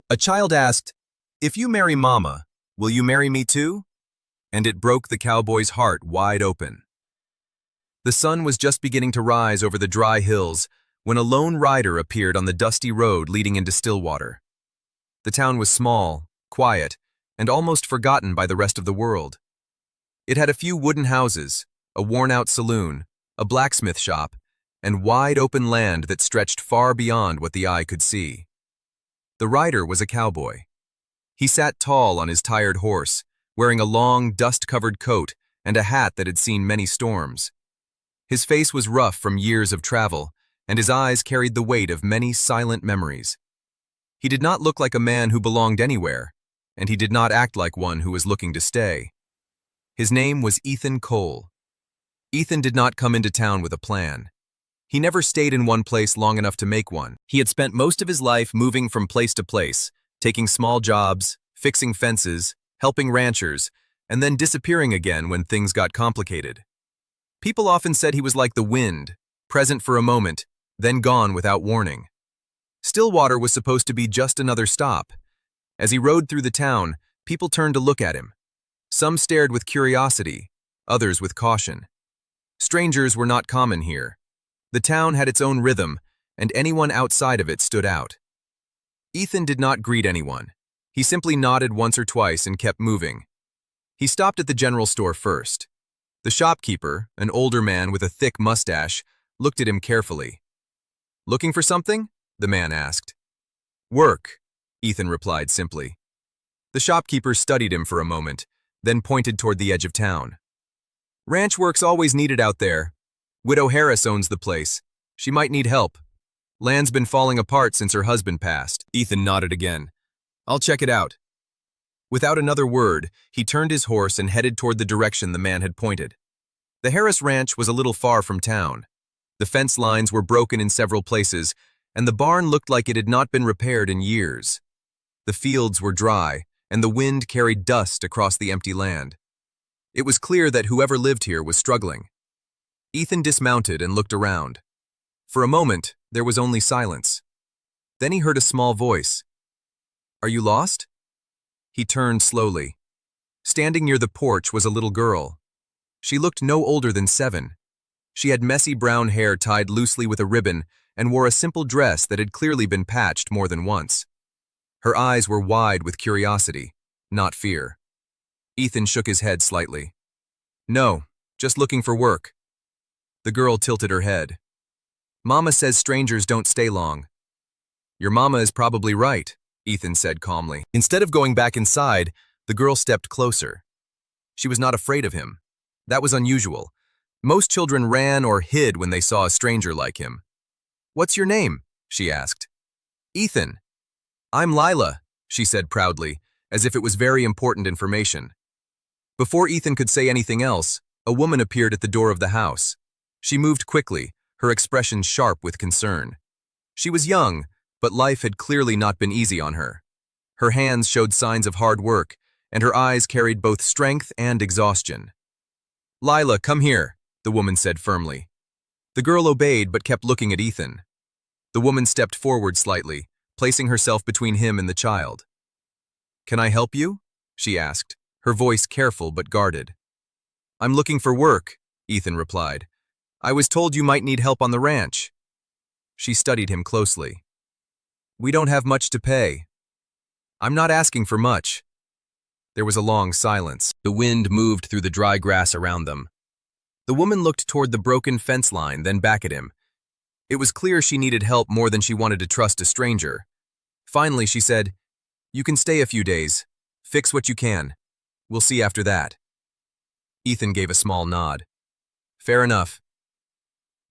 A child asked, "If you marry Mama, will you marry me too?" And it broke the cowboy's heart wide open. The sun was just beginning to rise over the dry hills when a lone rider appeared on the dusty road leading into Stillwater. The town was small, quiet, and almost forgotten by the rest of the world. It had a few wooden houses, a worn-out saloon, a blacksmith shop, and wide open land that stretched far beyond what the eye could see. The rider was a cowboy. He sat tall on his tired horse, wearing a long, dust-covered coat and a hat that had seen many storms. His face was rough from years of travel, and his eyes carried the weight of many silent memories. He did not look like a man who belonged anywhere, and he did not act like one who was looking to stay. His name was Ethan Cole. Ethan did not come into town with a plan. He never stayed in one place long enough to make one. He had spent most of his life moving from place to place, taking small jobs, fixing fences, helping ranchers, and then disappearing again when things got complicated. People often said he was like the wind, present for a moment, then gone without warning. Stillwater was supposed to be just another stop. As he rode through the town, people turned to look at him. Some stared with curiosity, others with caution. Strangers were not common here. The town had its own rhythm, and anyone outside of it stood out. Ethan did not greet anyone. He simply nodded once or twice and kept moving. He stopped at the general store first. The shopkeeper, an older man with a thick mustache, looked at him carefully. "Looking for something?" the man asked. "Work," Ethan replied simply. The shopkeeper studied him for a moment, then pointed toward the edge of town. "Ranch work's always needed out there. Widow Harris owns the place. She might need help. Land's been falling apart since her husband passed." Ethan nodded again. "I'll check it out." Without another word, he turned his horse and headed toward the direction the man had pointed. The Harris Ranch was a little far from town. The fence lines were broken in several places, and the barn looked like it had not been repaired in years. The fields were dry, and the wind carried dust across the empty land. It was clear that whoever lived here was struggling. Ethan dismounted and looked around. For a moment, there was only silence. Then he heard a small voice. "Are you lost?" He turned slowly. Standing near the porch was a little girl. She looked no older than 7. She had messy brown hair tied loosely with a ribbon and wore a simple dress that had clearly been patched more than once. Her eyes were wide with curiosity, not fear. Ethan shook his head slightly. "No, just looking for work." The girl tilted her head. "Mama says strangers don't stay long." "Your mama is probably right," Ethan said calmly. Instead of going back inside, the girl stepped closer. She was not afraid of him. That was unusual. Most children ran or hid when they saw a stranger like him. "What's your name?" she asked. "Ethan." "I'm Lila," she said proudly, as if it was very important information. Before Ethan could say anything else, a woman appeared at the door of the house. She moved quickly, her expression sharp with concern. She was young, but life had clearly not been easy on her. Her hands showed signs of hard work, and her eyes carried both strength and exhaustion. "Lila, come here," the woman said firmly. The girl obeyed but kept looking at Ethan. The woman stepped forward slightly, placing herself between him and the child. "Can I help you?" she asked, her voice careful but guarded. "I'm looking for work," Ethan replied. "I was told you might need help on the ranch." She studied him closely. "We don't have much to pay." "I'm not asking for much." There was a long silence. The wind moved through the dry grass around them. The woman looked toward the broken fence line, then back at him. It was clear she needed help more than she wanted to trust a stranger. Finally, she said, "You can stay a few days. Fix what you can. We'll see after that." Ethan gave a small nod. "Fair enough."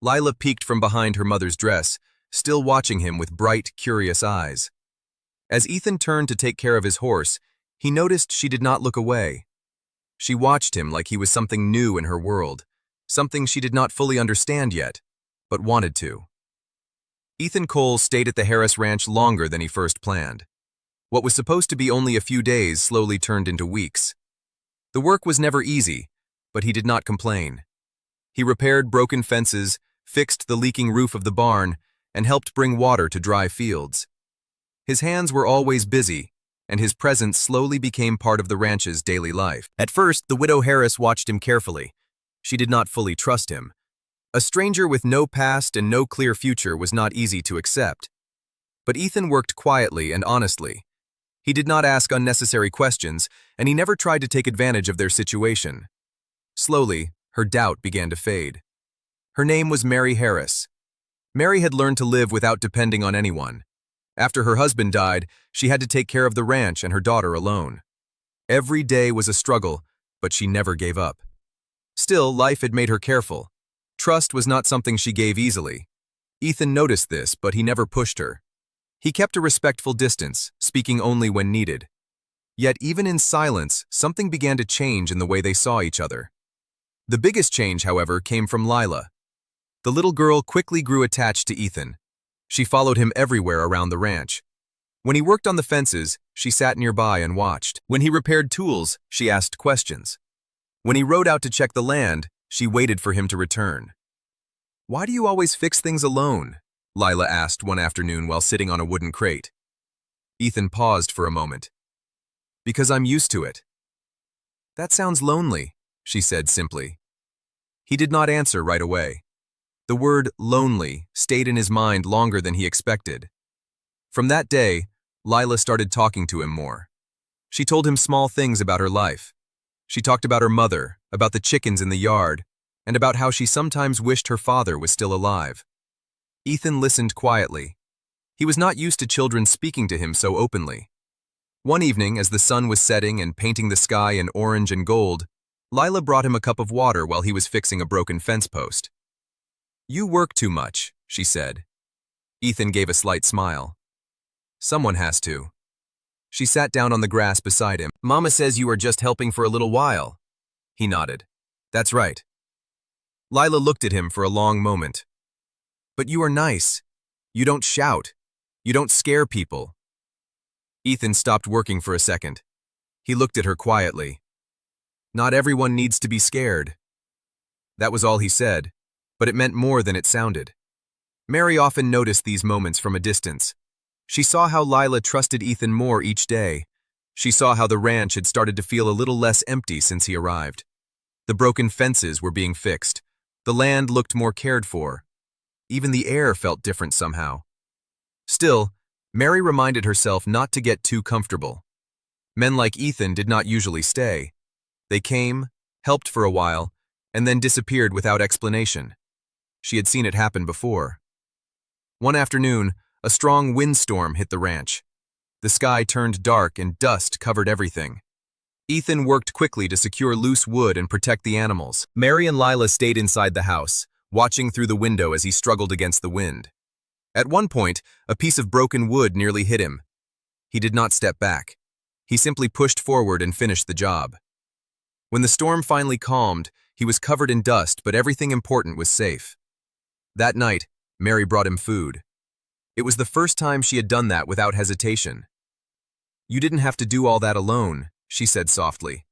Lila peeked from behind her mother's dress, still watching him with bright, curious eyes. As Ethan turned to take care of his horse, he noticed she did not look away. She watched him like he was something new in her world, something she did not fully understand yet, but wanted to. Ethan Cole stayed at the Harris Ranch longer than he first planned. What was supposed to be only a few days slowly turned into weeks. The work was never easy, but he did not complain. He repaired broken fences, fixed the leaking roof of the barn, and helped bring water to dry fields. His hands were always busy, and his presence slowly became part of the ranch's daily life. At first, the widow Harris watched him carefully. She did not fully trust him. A stranger with no past and no clear future was not easy to accept. But Ethan worked quietly and honestly. He did not ask unnecessary questions, and he never tried to take advantage of their situation. Slowly, her doubt began to fade. Her name was Mary Harris. Mary had learned to live without depending on anyone. After her husband died, she had to take care of the ranch and her daughter alone. Every day was a struggle, but she never gave up. Still, life had made her careful. Trust was not something she gave easily. Ethan noticed this, but he never pushed her. He kept a respectful distance, speaking only when needed. Yet even in silence, something began to change in the way they saw each other. The biggest change, however, came from Lila. The little girl quickly grew attached to Ethan. She followed him everywhere around the ranch. When he worked on the fences, she sat nearby and watched. When he repaired tools, she asked questions. When he rode out to check the land, she waited for him to return. "Why do you always fix things alone?" Lila asked one afternoon while sitting on a wooden crate. Ethan paused for a moment. "Because I'm used to it." "That sounds lonely," she said simply. He did not answer right away. The word lonely stayed in his mind longer than he expected. From that day, Lila started talking to him more. She told him small things about her life. She talked about her mother, about the chickens in the yard, and about how she sometimes wished her father was still alive. Ethan listened quietly. He was not used to children speaking to him so openly. One evening, as the sun was setting and painting the sky in orange and gold, Lila brought him a cup of water while he was fixing a broken fence post. "You work too much," she said. Ethan gave a slight smile. "Someone has to." She sat down on the grass beside him. "Mama says you are just helping for a little while." He nodded. "That's right." Lila looked at him for a long moment. "But you are nice. You don't shout. You don't scare people." Ethan stopped working for a second. He looked at her quietly. "Not everyone needs to be scared." That was all he said, but it meant more than it sounded. Mary often noticed these moments from a distance. She saw how Lila trusted Ethan more each day. She saw how the ranch had started to feel a little less empty since he arrived. The broken fences were being fixed. The land looked more cared for. Even the air felt different somehow. Still, Mary reminded herself not to get too comfortable. Men like Ethan did not usually stay. They came, helped for a while, and then disappeared without explanation. She had seen it happen before. One afternoon, a strong windstorm hit the ranch. The sky turned dark and dust covered everything. Ethan worked quickly to secure loose wood and protect the animals. Mary and Lila stayed inside the house, watching through the window as he struggled against the wind. At one point, a piece of broken wood nearly hit him. He did not step back. He simply pushed forward and finished the job. When the storm finally calmed, he was covered in dust, but everything important was safe. That night, Mary brought him food. It was the first time she had done that without hesitation. "You didn't have to do all that alone," she said softly.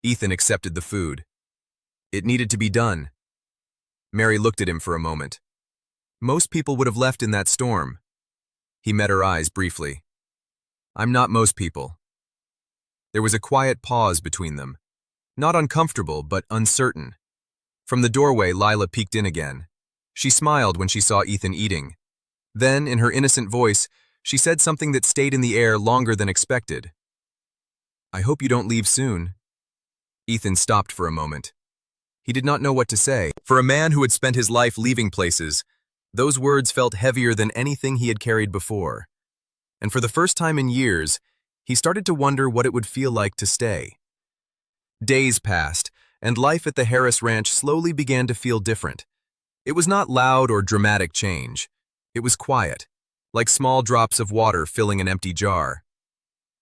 Ethan accepted the food. It needed to be done. Mary looked at him for a moment. "Most people would have left in that storm." He met her eyes briefly. "I'm not most people." There was a quiet pause between them. Not uncomfortable, but uncertain. From the doorway, Lila peeked in again. She smiled when she saw Ethan eating. Then, in her innocent voice, she said something that stayed in the air longer than expected. "I hope you don't leave soon." Ethan stopped for a moment. He did not know what to say. For a man who had spent his life leaving places, those words felt heavier than anything he had carried before. And for the first time in years, he started to wonder what it would feel like to stay. Days passed, and life at the Harris Ranch slowly began to feel different. It was not loud or dramatic change. It was quiet, like small drops of water filling an empty jar.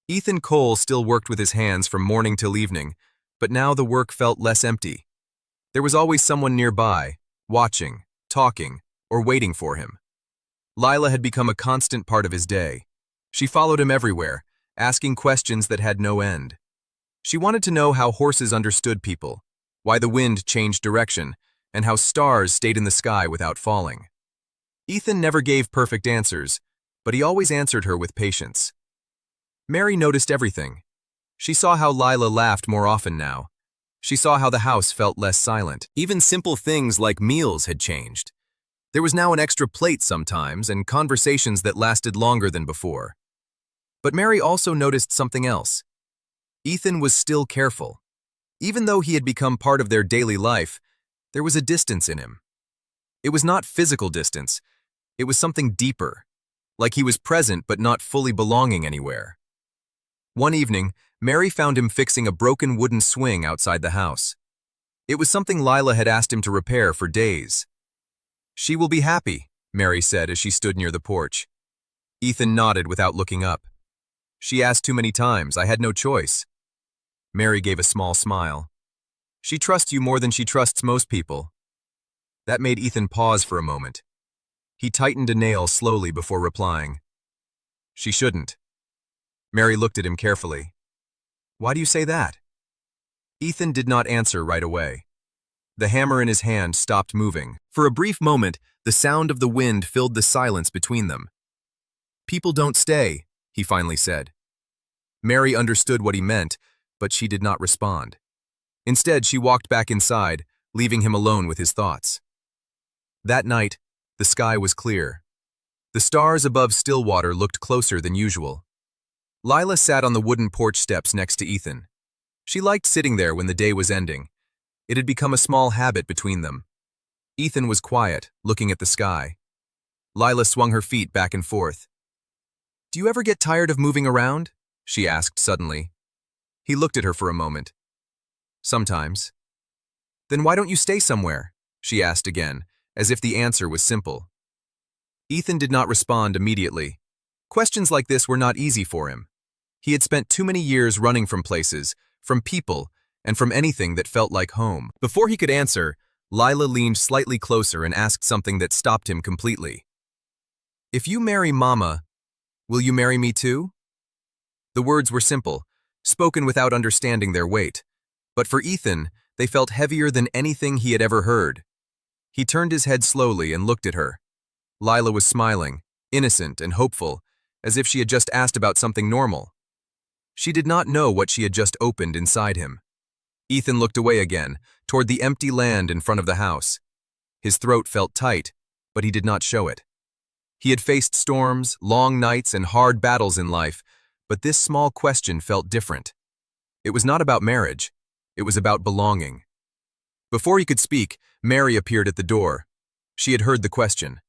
Ethan Cole still worked with his hands from morning till evening, but now the work felt less empty. There was always someone nearby, watching, talking, or waiting for him. Lila had become a constant part of his day. She followed him everywhere, asking questions that had no end. She wanted to know how horses understood people, why the wind changed direction, and how stars stayed in the sky without falling. Ethan never gave perfect answers, but he always answered her with patience. Mary noticed everything. She saw how Lila laughed more often now. She saw how the house felt less silent. Even simple things like meals had changed. There was now an extra plate sometimes and conversations that lasted longer than before. But Mary also noticed something else. Ethan was still careful. Even though he had become part of their daily life, there was a distance in him. It was not physical distance. It was something deeper, like he was present but not fully belonging anywhere. One evening, Mary found him fixing a broken wooden swing outside the house. It was something Lila had asked him to repair for days. "She will be happy," Mary said as she stood near the porch. Ethan nodded without looking up. "She asked too many times. I had no choice." Mary gave a small smile. "She trusts you more than she trusts most people." That made Ethan pause for a moment. He tightened a nail slowly before replying. "She shouldn't." Mary looked at him carefully. "Why do you say that?" Ethan did not answer right away. The hammer in his hand stopped moving. For a brief moment, the sound of the wind filled the silence between them. "People don't stay," he finally said. Mary understood what he meant, but she did not respond. Instead, she walked back inside, leaving him alone with his thoughts. That night, the sky was clear. The stars above Stillwater looked closer than usual. Lila sat on the wooden porch steps next to Ethan. She liked sitting there when the day was ending. It had become a small habit between them. Ethan was quiet, looking at the sky. Lila swung her feet back and forth. "Do you ever get tired of moving around?" she asked suddenly. He looked at her for a moment. "Sometimes." "Then why don't you stay somewhere?" she asked again, as if the answer was simple. Ethan did not respond immediately. Questions like this were not easy for him. He had spent too many years running from places, from people, and from anything that felt like home. Before he could answer, Lila leaned slightly closer and asked something that stopped him completely. "If you marry Mama, will you marry me too?" The words were simple, spoken without understanding their weight. But for Ethan, they felt heavier than anything he had ever heard. He turned his head slowly and looked at her. Lila was smiling, innocent and hopeful, as if she had just asked about something normal. She did not know what she had just opened inside him. Ethan looked away again, toward the empty land in front of the house. His throat felt tight, but he did not show it. He had faced storms, long nights, and hard battles in life, but this small question felt different. It was not about marriage. It was about belonging. Before he could speak, Mary appeared at the door. She had heard the question.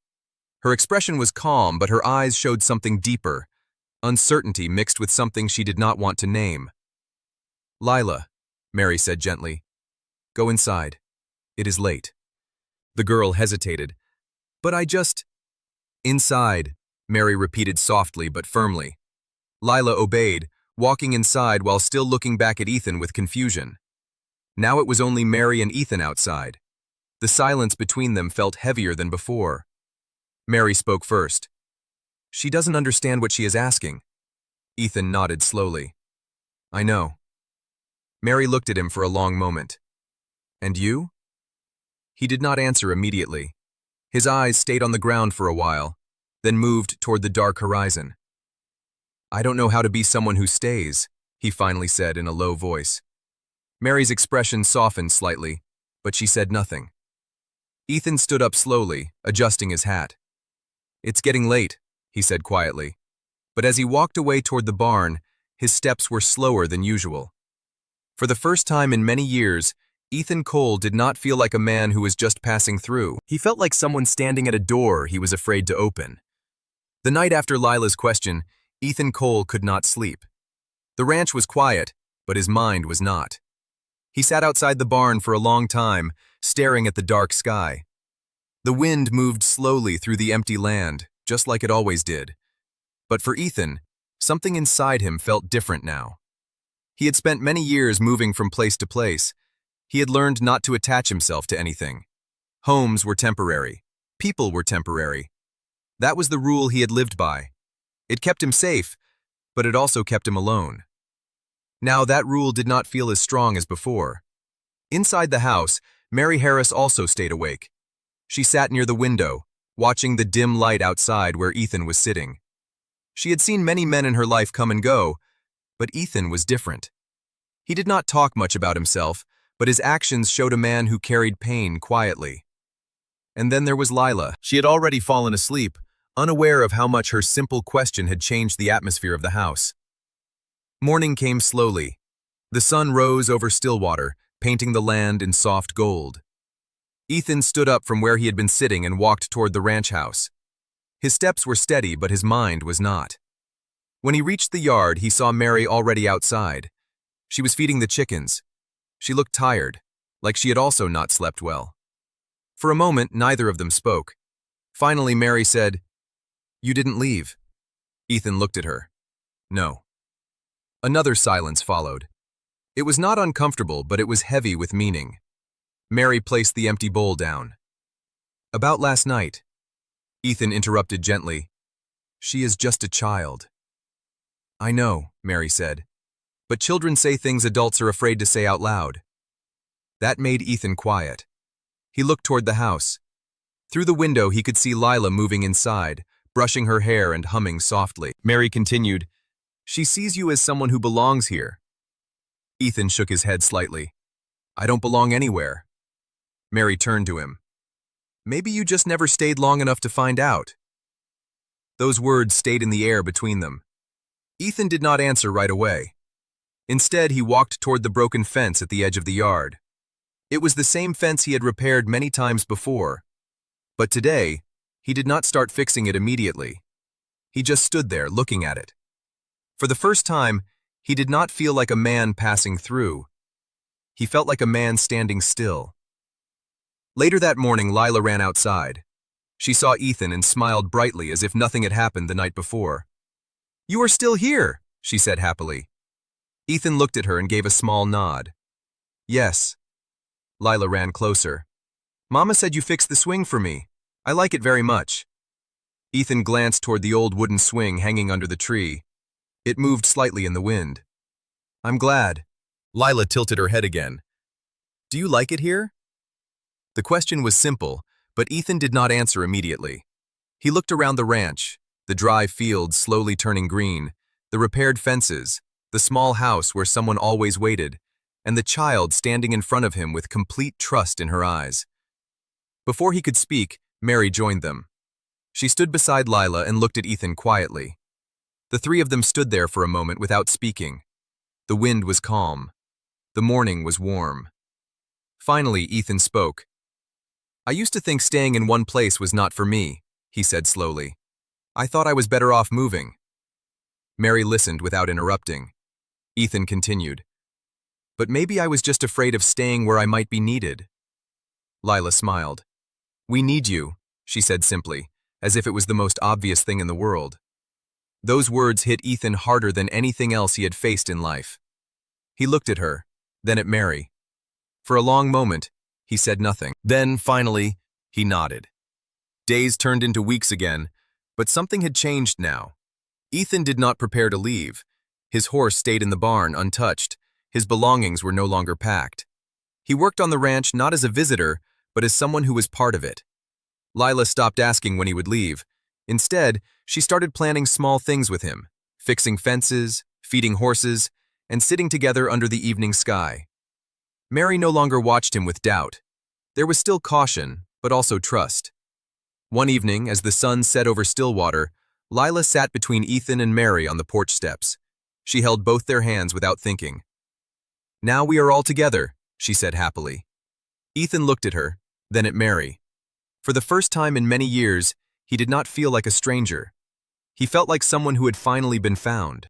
Her expression was calm, but her eyes showed something deeper, uncertainty mixed with something she did not want to name. "Lila," Mary said gently, "go inside. It is late." The girl hesitated. "But I just—" "Inside," Mary repeated softly but firmly. Lila obeyed, walking inside while still looking back at Ethan with confusion. Now it was only Mary and Ethan outside. The silence between them felt heavier than before. Mary spoke first. "She doesn't understand what she is asking." Ethan nodded slowly. "I know." Mary looked at him for a long moment. "And you?" He did not answer immediately. His eyes stayed on the ground for a while, then moved toward the dark horizon. "I don't know how to be someone who stays," he finally said in a low voice. Mary's expression softened slightly, but she said nothing. Ethan stood up slowly, adjusting his hat. "It's getting late," he said quietly. But as he walked away toward the barn, his steps were slower than usual. For the first time in many years, Ethan Cole did not feel like a man who was just passing through. He felt like someone standing at a door he was afraid to open. The night after Lila's question, Ethan Cole could not sleep. The ranch was quiet, but his mind was not. He sat outside the barn for a long time, staring at the dark sky. The wind moved slowly through the empty land, just like it always did. But for Ethan, something inside him felt different now. He had spent many years moving from place to place. He had learned not to attach himself to anything. Homes were temporary. People were temporary. That was the rule he had lived by. It kept him safe, but it also kept him alone. Now that rule did not feel as strong as before. Inside the house, Mary Harris also stayed awake. She sat near the window, watching the dim light outside where Ethan was sitting. She had seen many men in her life come and go, but Ethan was different. He did not talk much about himself, but his actions showed a man who carried pain quietly. And then there was Lila. She had already fallen asleep, unaware of how much her simple question had changed the atmosphere of the house. Morning came slowly. The sun rose over Stillwater, painting the land in soft gold. Ethan stood up from where he had been sitting and walked toward the ranch house. His steps were steady, but his mind was not. When he reached the yard, he saw Mary already outside. She was feeding the chickens. She looked tired, like she had also not slept well. For a moment, neither of them spoke. Finally, Mary said, "You didn't leave." Ethan looked at her. "No." Another silence followed. It was not uncomfortable, but it was heavy with meaning. Mary placed the empty bowl down. "About last night," Ethan interrupted gently. "She is just a child." "I know," Mary said, "but children say things adults are afraid to say out loud." That made Ethan quiet. He looked toward the house. Through the window, he could see Lila moving inside, brushing her hair and humming softly. Mary continued, "She sees you as someone who belongs here." Ethan shook his head slightly. "I don't belong anywhere." Mary turned to him. "Maybe you just never stayed long enough to find out." Those words stayed in the air between them. Ethan did not answer right away. Instead, he walked toward the broken fence at the edge of the yard. It was the same fence he had repaired many times before. But today, he did not start fixing it immediately. He just stood there, looking at it. For the first time, he did not feel like a man passing through. He felt like a man standing still. Later that morning, Lila ran outside. She saw Ethan and smiled brightly as if nothing had happened the night before. "You are still here," she said happily. Ethan looked at her and gave a small nod. "Yes." Lila ran closer. "Mama said you fixed the swing for me. I like it very much." Ethan glanced toward the old wooden swing hanging under the tree. It moved slightly in the wind. "I'm glad." Lila tilted her head again. "Do you like it here?" The question was simple, but Ethan did not answer immediately. He looked around the ranch, the dry fields slowly turning green, the repaired fences, the small house where someone always waited, and the child standing in front of him with complete trust in her eyes. Before he could speak, Mary joined them. She stood beside Lila and looked at Ethan quietly. The three of them stood there for a moment without speaking. The wind was calm. The morning was warm. Finally, Ethan spoke. "I used to think staying in one place was not for me," he said slowly. "I thought I was better off moving." Mary listened without interrupting. Ethan continued. "But maybe I was just afraid of staying where I might be needed." Lila smiled. "We need you," she said simply, as if it was the most obvious thing in the world. Those words hit Ethan harder than anything else he had faced in life. He looked at her, then at Mary. For a long moment, he said nothing. Then, finally, he nodded. Days turned into weeks again, but something had changed now. Ethan did not prepare to leave. His horse stayed in the barn untouched. His belongings were no longer packed. He worked on the ranch not as a visitor, but as someone who was part of it. Lila stopped asking when he would leave. Instead, she started planning small things with him, fixing fences, feeding horses, and sitting together under the evening sky. Mary no longer watched him with doubt. There was still caution, but also trust. One evening, as the sun set over Stillwater, Lila sat between Ethan and Mary on the porch steps. She held both their hands without thinking. "Now we are all together," she said happily. Ethan looked at her, then at Mary. For the first time in many years, he did not feel like a stranger. He felt like someone who had finally been found.